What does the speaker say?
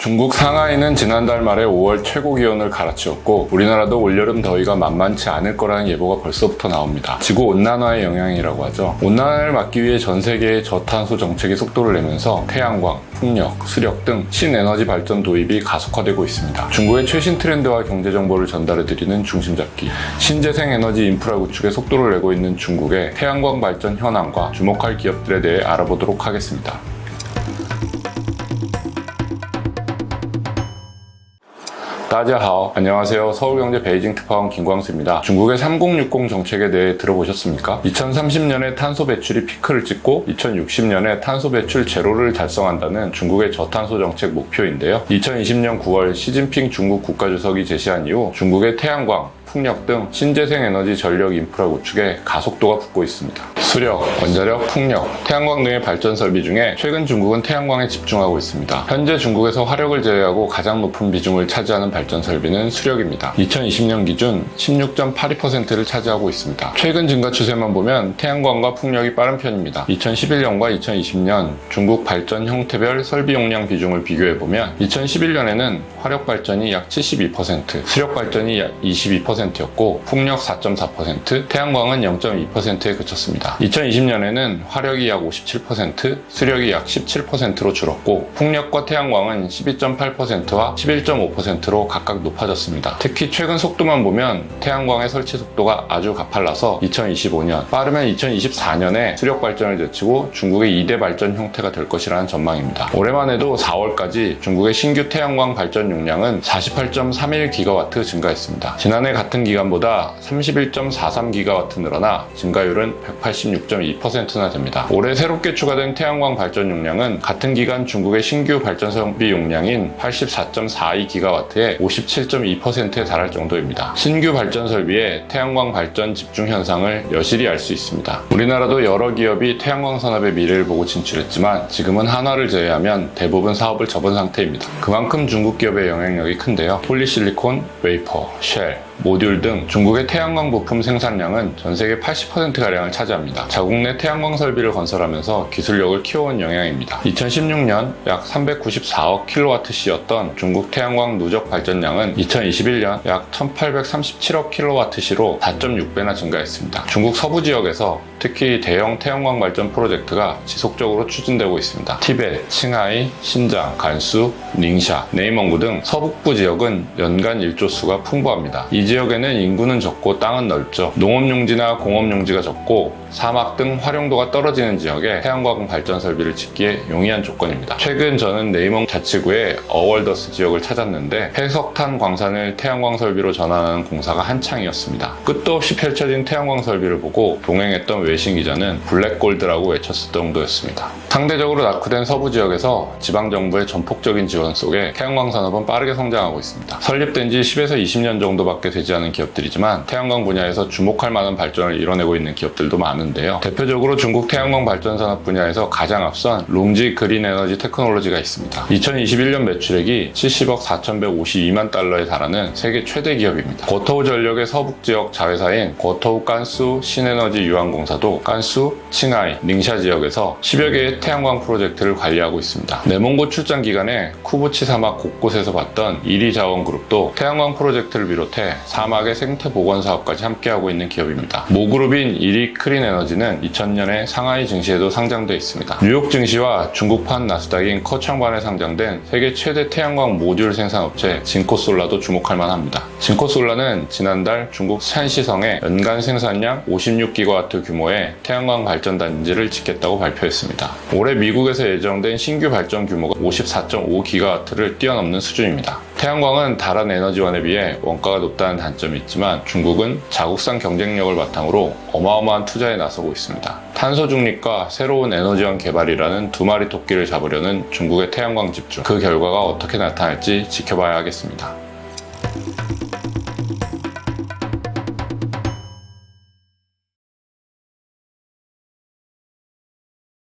중국 상하이는 지난달 말에 5월 최고 기온을 갈아치웠고 우리나라도 올여름 더위가 만만치 않을 거라는 예보가 벌써부터 나옵니다. 지구온난화의 영향이라고 하죠. 온난화를 막기 위해 전 세계의 저탄소 정책이 속도를 내면서 태양광, 풍력, 수력 등 신에너지 발전 도입이 가속화되고 있습니다. 중국의 최신 트렌드와 경제 정보를 전달해드리는 중심잡기, 신재생 에너지 인프라 구축에 속도를 내고 있는 중국의 태양광 발전 현황과 주목할 기업들에 대해 알아보도록 하겠습니다. 다자하오, 안녕하세요. 서울경제 베이징 특파원 김광수입니다. 중국의 3060 정책에 대해 들어보셨습니까? 2030년에 탄소 배출이 피크를 찍고 2060년에 탄소 배출 제로를 달성한다는 중국의 저탄소 정책 목표인데요. 2020년 9월 시진핑 중국 국가주석이 제시한 이후 중국의 태양광, 풍력 등 신재생 에너지 전력 인프라 구축에 가속도가 붙고 있습니다. 수력, 원자력, 풍력, 태양광 등의 발전 설비 중에 최근 중국은 태양광에 집중하고 있습니다. 현재 중국에서 화력을 제외하고 가장 높은 비중을 차지하는 발전 설비는 수력입니다. 2020년 기준 16.82%를 차지하고 있습니다. 최근 증가 추세만 보면 태양광과 풍력이 빠른 편입니다. 2011년과 2020년 중국 발전 형태별 설비 용량 비중을 비교해보면 2011년에는 화력 발전이 약 72%, 수력 발전이 약 22%였고 풍력 4.4%, 태양광은 0.2%에 그쳤습니다. 2020년에는 화력이 약 57%, 수력이 약 17%로 줄었고 풍력과 태양광은 12.8%와 11.5%로 각각 높아졌습니다. 특히 최근 속도만 보면 태양광의 설치 속도가 아주 가팔라서 2025년, 빠르면 2024년에 수력 발전을 제치고 중국의 2대 발전 형태가 될 것이라는 전망입니다. 올해만 해도 4월까지 중국의 신규 태양광 발전 용량은 48.31GW 증가했습니다. 지난해 같은 기간보다 31.43GW 늘어나 증가율은 186.2%나 됩니다. 올해 새롭게 추가된 태양광 발전 용량은 같은 기간 중국의 신규 발전 설비 용량인 84.42GW의 57.2%에 달할 정도입니다. 신규 발전 설비의 태양광 발전 집중 현상을 여실히 알 수 있습니다. 우리나라도 여러 기업이 태양광 산업의 미래를 보고 진출했지만 지금은 한화를 제외하면 대부분 사업을 접은 상태입니다. 그만큼 중국 기업의 영향력이 큰데요. 폴리실리콘, 웨이퍼, 쉘, 모듈 등 중국의 태양광 부품 생산량은 전 세계 80%가량을 차지합니다. 자국 내 태양광 설비를 건설하면서 기술력을 키워온 영향입니다. 2016년 약 394억 kWh였던 중국 태양광 누적 발전량은 2021년 약 1837억 kWh로 4.6배나 증가했습니다. 중국 서부 지역에서 특히 대형 태양광 발전 프로젝트가 지속적으로 추진되고 있습니다. 티벳, 칭하이, 신장, 간수, 닝샤, 네이멍구 등 서북부 지역은 연간 일조수가 풍부합니다. 이 지역에는 인구는 적고 땅은 넓죠. 농업용지나 공업용지가 적고 사막 등 활용도가 떨어지는 지역에 태양광 발전 설비를 짓기에 용이한 조건입니다. 최근 저는 네이멍 자치구의 어월더스 지역을 찾았는데 해석탄 광산을 태양광 설비로 전환하는 공사가 한창이었습니다. 끝도 없이 펼쳐진 태양광 설비를 보고 동행했던 외신 기자는 블랙골드라고 외쳤을 정도였습니다. 상대적으로 낙후된 서부 지역에서 지방정부의 전폭적인 지원 속에 태양광 산업은 빠르게 성장하고 있습니다. 설립된 지 10에서 20년 정도밖에 되지 않은 기업들이지만 태양광 분야에서 주목할 만한 발전을 이뤄내고 있는 기업들도 많은데요. 대표적으로 중국 태양광 발전 산업 분야에서 가장 앞선 롱지 그린 에너지 테크놀로지가 있습니다. 2021년 매출액이 70억 4,152만 달러에 달하는 세계 최대 기업입니다. 고토우 전력의 서북 지역 자회사인 고토우 깐수 신에너지 유황공사도 깐수, 칭하이, 닝샤 지역에서 10여 개의 태양광 프로젝트를 관리하고 있습니다. 내몽고 출장 기간에 쿠부치 사막 곳곳에서 봤던 이리자원그룹도 태양광 프로젝트를 비롯해 사막의 생태 보건 사업까지 함께하고 있는 기업입니다. 모그룹인 이리크린에너지는 2000년에 상하이 증시에도 상장돼 있습니다. 뉴욕 증시와 중국판 나스닥인 커창반에 상장된 세계 최대 태양광 모듈 생산업체 진코솔라도 주목할 만합니다. 진코솔라는 지난달 중국 샨시성에 연간 생산량 56GW 규모의 태양광 발전 단지를 짓겠다고 발표했습니다. 올해 미국에서 예정된 신규 발전 규모가 54.5GW를 뛰어넘는 수준입니다. 태양광은 다른 에너지원에 비해 원가가 높다는 단점이 있지만 중국은 자국산 경쟁력을 바탕으로 어마어마한 투자에 나서고 있습니다. 탄소 중립과 새로운 에너지원 개발이라는 두 마리 토끼를 잡으려는 중국의 태양광 집중, 그 결과가 어떻게 나타날지 지켜봐야 하겠습니다.